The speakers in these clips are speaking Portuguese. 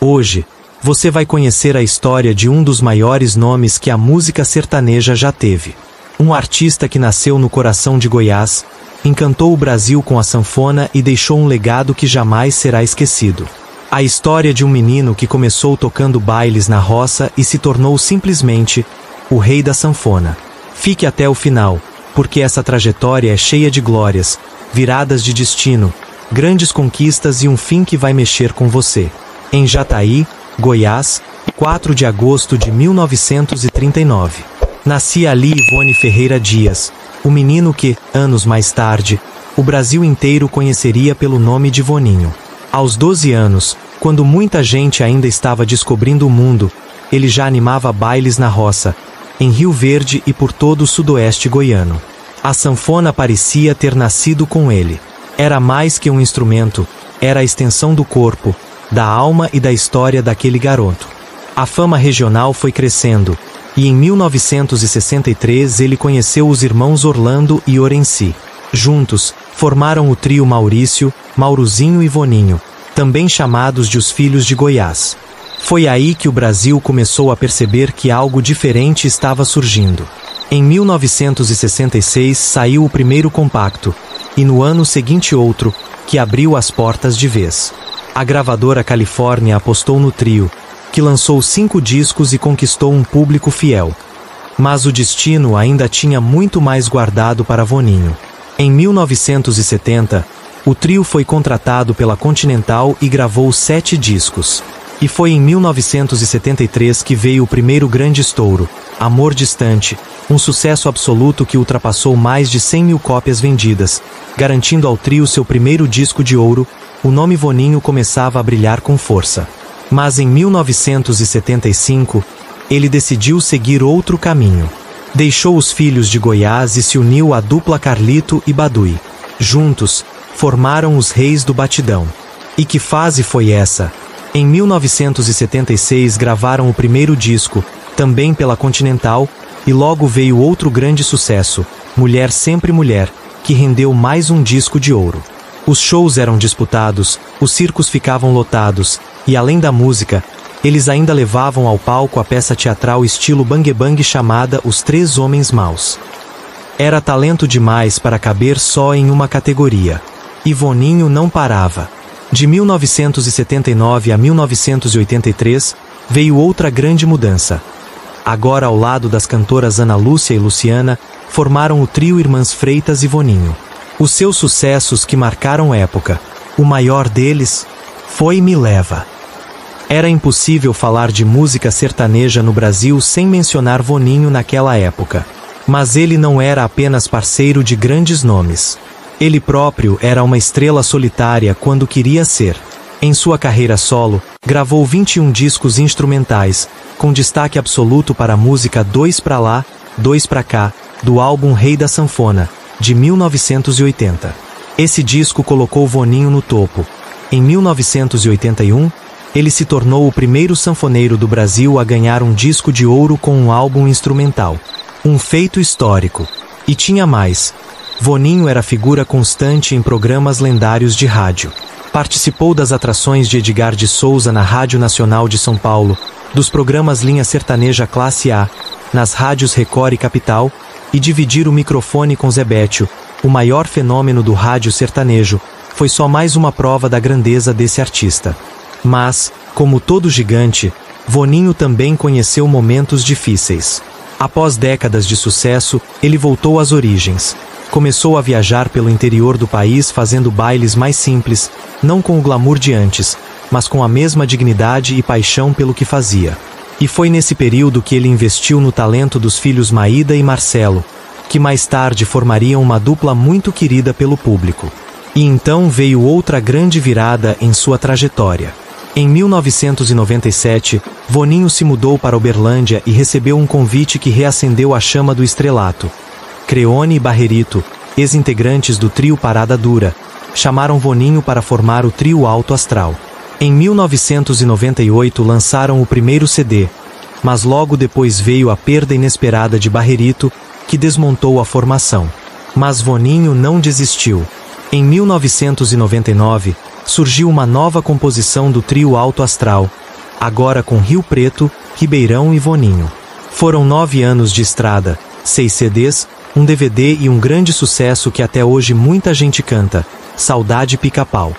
Hoje, você vai conhecer a história de um dos maiores nomes que a música sertaneja já teve. Um artista que nasceu no coração de Goiás, encantou o Brasil com a sanfona e deixou um legado que jamais será esquecido. A história de um menino que começou tocando bailes na roça e se tornou simplesmente o rei da sanfona. Fique até o final, porque essa trajetória é cheia de glórias, viradas de destino, grandes conquistas e um fim que vai mexer com você. Em Jataí, Goiás, 4 de agosto de 1939. Nascia ali Ivone Ferreira Dias, o menino que, anos mais tarde, o Brasil inteiro conheceria pelo nome de Voninho. Aos 12 anos, quando muita gente ainda estava descobrindo o mundo, ele já animava bailes na roça, em Rio Verde e por todo o sudoeste goiano. A sanfona parecia ter nascido com ele. Era mais que um instrumento, era a extensão do corpo, da alma e da história daquele garoto. A fama regional foi crescendo, e em 1963 ele conheceu os irmãos Orlando e Orenci. Juntos, formaram o trio Maurício, Mauruzinho e Voninho, também chamados de os Filhos de Goiás. Foi aí que o Brasil começou a perceber que algo diferente estava surgindo. Em 1966 saiu o primeiro compacto, e no ano seguinte outro, que abriu as portas de vez. A gravadora Califórnia apostou no trio, que lançou 5 discos e conquistou um público fiel. Mas o destino ainda tinha muito mais guardado para Voninho. Em 1970, o trio foi contratado pela Continental e gravou 7 discos. E foi em 1973 que veio o primeiro grande estouro, Amor Distante, um sucesso absoluto que ultrapassou mais de 100 mil cópias vendidas, garantindo ao trio seu primeiro disco de ouro. O nome Voninho começava a brilhar com força. Mas em 1975, ele decidiu seguir outro caminho. Deixou os Filhos de Goiás e se uniu à dupla Carlito e Baduy. Juntos, formaram os Reis do Batidão. E que fase foi essa? Em 1976 gravaram o primeiro disco, também pela Continental, e logo veio outro grande sucesso, Mulher Sempre Mulher, que rendeu mais um disco de ouro. Os shows eram disputados, os circos ficavam lotados, e além da música, eles ainda levavam ao palco a peça teatral estilo Bang Bang chamada Os Três Homens Maus. Era talento demais para caber só em uma categoria. E Voninho não parava. De 1979 a 1983, veio outra grande mudança. Agora ao lado das cantoras Ana Lúcia e Luciana, formaram o trio Irmãs Freitas e Voninho. Os seus sucessos que marcaram época, o maior deles, foi Me Leva. Era impossível falar de música sertaneja no Brasil sem mencionar Voninho naquela época. Mas ele não era apenas parceiro de grandes nomes. Ele próprio era uma estrela solitária quando queria ser. Em sua carreira solo, gravou 21 discos instrumentais, com destaque absoluto para a música Dois Pra Lá, Dois Pra Cá, do álbum Rei da Sanfona, de 1980. Esse disco colocou Voninho no topo. Em 1981, ele se tornou o primeiro sanfoneiro do Brasil a ganhar um disco de ouro com um álbum instrumental. Um feito histórico. E tinha mais. Voninho era figura constante em programas lendários de rádio. Participou das atrações de Edgar de Souza na Rádio Nacional de São Paulo, dos programas Linha Sertaneja Classe A, nas rádios Record e Capital, e dividir o microfone com Zé Bétio, o maior fenômeno do rádio sertanejo, foi só mais uma prova da grandeza desse artista. Mas, como todo gigante, Voninho também conheceu momentos difíceis. Após décadas de sucesso, ele voltou às origens. Começou a viajar pelo interior do país fazendo bailes mais simples, não com o glamour de antes, mas com a mesma dignidade e paixão pelo que fazia. E foi nesse período que ele investiu no talento dos filhos Maída e Marcelo, que mais tarde formariam uma dupla muito querida pelo público. E então veio outra grande virada em sua trajetória. Em 1997, Voninho se mudou para Uberlândia e recebeu um convite que reacendeu a chama do estrelato. Creone e Barrerito, ex-integrantes do trio Parada Dura, chamaram Voninho para formar o trio Alto Astral. Em 1998 lançaram o primeiro CD, mas logo depois veio a perda inesperada de Barrerito, que desmontou a formação. Mas Voninho não desistiu. Em 1999, surgiu uma nova composição do trio Alto Astral, agora com Rio Preto, Ribeirão e Voninho. Foram 9 anos de estrada, 6 CDs, um DVD e um grande sucesso que até hoje muita gente canta, Saudade Pica-Pau.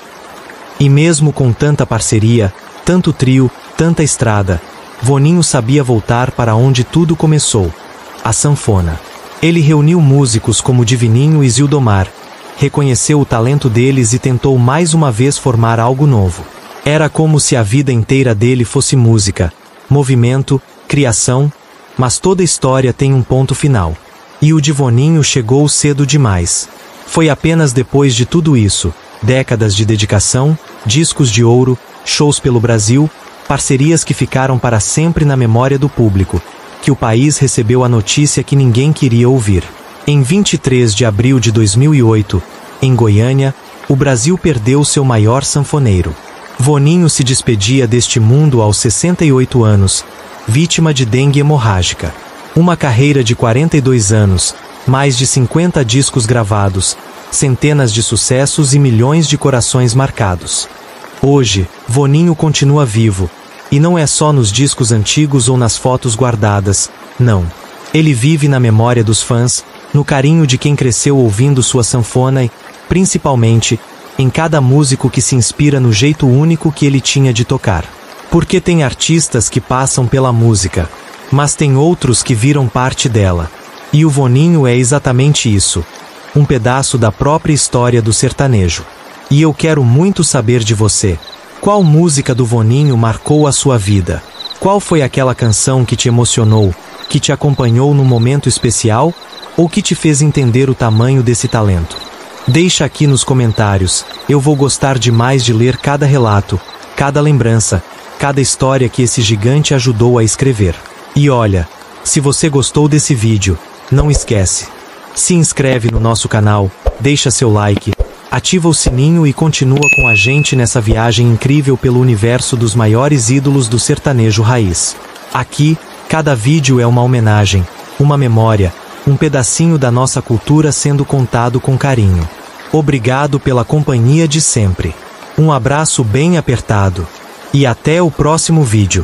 E mesmo com tanta parceria, tanto trio, tanta estrada, Voninho sabia voltar para onde tudo começou, a sanfona. Ele reuniu músicos como Divininho e Zildomar, reconheceu o talento deles e tentou mais uma vez formar algo novo. Era como se a vida inteira dele fosse música, movimento, criação, mas toda história tem um ponto final. E o de Voninho chegou cedo demais. Foi apenas depois de tudo isso, décadas de dedicação, discos de ouro, shows pelo Brasil, parcerias que ficaram para sempre na memória do público, que o país recebeu a notícia que ninguém queria ouvir. Em 23 de abril de 2008, em Goiânia, o Brasil perdeu seu maior sanfoneiro. Voninho se despedia deste mundo aos 68 anos, vítima de dengue hemorrágica. Uma carreira de 42 anos, mais de 50 discos gravados, centenas de sucessos e milhões de corações marcados. Hoje, Voninho continua vivo, e não é só nos discos antigos ou nas fotos guardadas, não. Ele vive na memória dos fãs, no carinho de quem cresceu ouvindo sua sanfona e, principalmente, em cada músico que se inspira no jeito único que ele tinha de tocar. Porque tem artistas que passam pela música, mas tem outros que viram parte dela. E o Voninho é exatamente isso, um pedaço da própria história do sertanejo. E eu quero muito saber de você. Qual música do Voninho marcou a sua vida? Qual foi aquela canção que te emocionou, que te acompanhou num momento especial, ou que te fez entender o tamanho desse talento? Deixa aqui nos comentários, eu vou gostar demais de ler cada relato, cada lembrança, cada história que esse gigante ajudou a escrever. E olha, se você gostou desse vídeo, não esquece, se inscreve no nosso canal, deixa seu like, ativa o sininho e continua com a gente nessa viagem incrível pelo universo dos maiores ídolos do sertanejo raiz. Aqui, cada vídeo é uma homenagem, uma memória, um pedacinho da nossa cultura sendo contado com carinho. Obrigado pela companhia de sempre. Um abraço bem apertado. E até o próximo vídeo.